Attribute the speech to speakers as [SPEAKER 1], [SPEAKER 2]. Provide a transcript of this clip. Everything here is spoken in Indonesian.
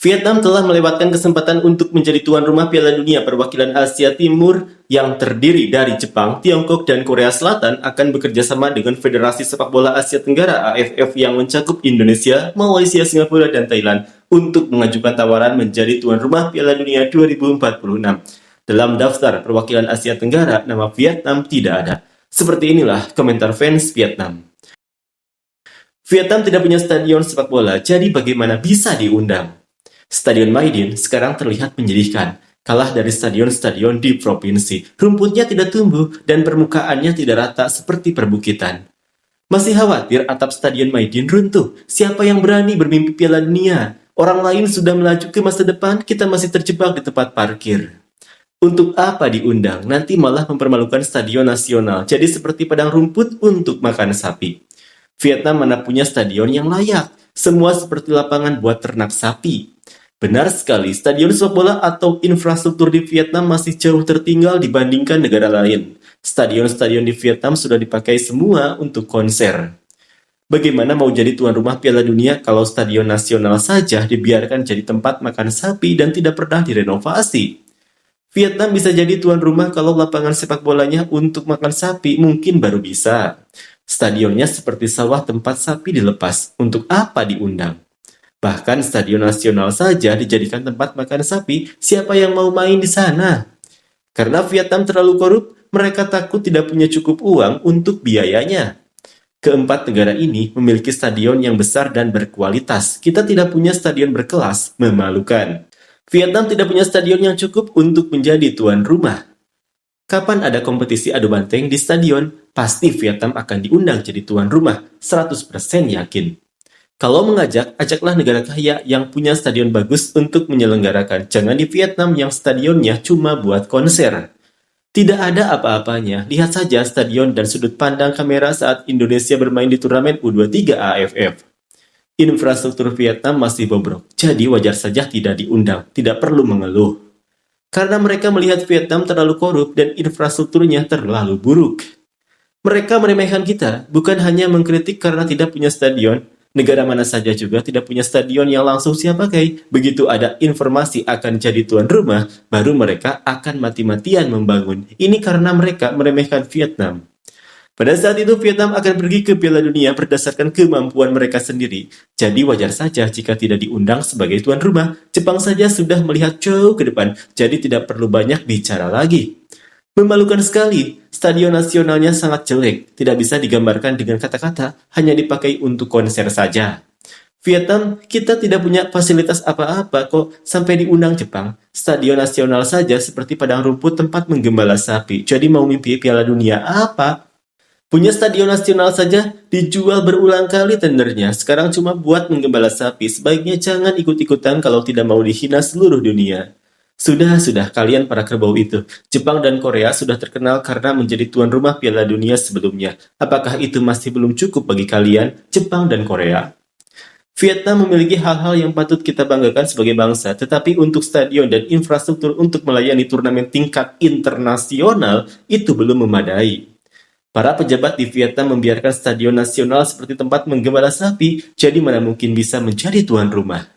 [SPEAKER 1] Vietnam telah melewatkan kesempatan untuk menjadi tuan rumah Piala Dunia perwakilan Asia Timur yang terdiri dari Jepang, Tiongkok, dan Korea Selatan akan bekerja sama dengan Federasi Sepak Bola Asia Tenggara (AFF) yang mencakup Indonesia, Malaysia, Singapura, dan Thailand untuk mengajukan tawaran menjadi tuan rumah Piala Dunia 2046. Dalam daftar perwakilan Asia Tenggara, nama Vietnam tidak ada. Seperti inilah komentar fans Vietnam. Vietnam tidak punya stadion sepak bola, jadi bagaimana bisa diundang? Stadion Maidin sekarang terlihat menyedihkan, kalah dari stadion-stadion di provinsi. Rumputnya tidak tumbuh dan permukaannya tidak rata seperti perbukitan. Masih khawatir atap Stadion Maidin runtuh? Siapa yang berani bermimpi Piala Dunia? Orang lain sudah melaju ke masa depan, kita masih terjebak di tempat parkir. Untuk apa diundang? Nanti malah mempermalukan stadion nasional, jadi seperti padang rumput untuk makan sapi. Vietnam mana punya stadion yang layak? Semua seperti lapangan buat ternak sapi. Benar sekali, stadion sepak bola atau infrastruktur di Vietnam masih jauh tertinggal dibandingkan negara lain. Stadion-stadion di Vietnam sudah dipakai semua untuk konser. Bagaimana mau jadi tuan rumah Piala Dunia kalau stadion nasional saja dibiarkan jadi tempat makan sapi dan tidak pernah direnovasi? Vietnam bisa jadi tuan rumah kalau lapangan sepak bolanya untuk makan sapi mungkin baru bisa. Stadionnya seperti sawah tempat sapi dilepas. Untuk apa diundang? Bahkan stadion nasional saja dijadikan tempat makan sapi, siapa yang mau main di sana? Karena Vietnam terlalu korup, mereka takut tidak punya cukup uang untuk biayanya. Keempat negara ini memiliki stadion yang besar dan berkualitas. Kita tidak punya stadion berkelas, memalukan. Vietnam tidak punya stadion yang cukup untuk menjadi tuan rumah. Kapan ada kompetisi adu banteng di stadion, pasti Vietnam akan diundang jadi tuan rumah, 100% yakin. Kalau mengajak, ajaklah negara kaya yang punya stadion bagus untuk menyelenggarakan. Jangan di Vietnam yang stadionnya cuma buat konser. Tidak ada apa-apanya. Lihat saja stadion dan sudut pandang kamera saat Indonesia bermain di turnamen U23 AFF. Infrastruktur Vietnam masih bobrok, jadi wajar saja tidak diundang. Tidak perlu mengeluh. Karena mereka melihat Vietnam terlalu korup dan infrastrukturnya terlalu buruk. Mereka meremehkan kita, bukan hanya mengkritik karena tidak punya stadion. Negara mana saja juga tidak punya stadion yang langsung siap pakai. Begitu ada informasi akan jadi tuan rumah, baru mereka akan mati-matian membangun. Ini karena mereka meremehkan Vietnam. Pada saat itu Vietnam akan pergi ke Piala Dunia berdasarkan kemampuan mereka sendiri. Jadi wajar saja jika tidak diundang sebagai tuan rumah. Jepang saja sudah melihat jauh ke depan, jadi tidak perlu banyak bicara lagi. Memalukan sekali, stadion nasionalnya sangat jelek, tidak bisa digambarkan dengan kata-kata, hanya dipakai untuk konser saja. Vietnam, kita tidak punya fasilitas apa-apa kok, sampai diundang Jepang. Stadion nasional saja seperti padang rumput tempat menggembala sapi, jadi mau mimpi Piala Dunia apa? Punya stadion nasional saja dijual berulang kali tendernya, sekarang cuma buat menggembala sapi, sebaiknya jangan ikut-ikutan kalau tidak mau dihina seluruh dunia. Sudah, kalian para kerbau itu. Jepang dan Korea sudah terkenal karena menjadi tuan rumah Piala Dunia sebelumnya. Apakah itu masih belum cukup bagi kalian, Jepang dan Korea? Vietnam memiliki hal-hal yang patut kita banggakan sebagai bangsa, tetapi untuk stadion dan infrastruktur untuk melayani turnamen tingkat internasional itu belum memadai. Para pejabat di Vietnam membiarkan stadion nasional seperti tempat menggembala sapi, jadi mana mungkin bisa menjadi tuan rumah.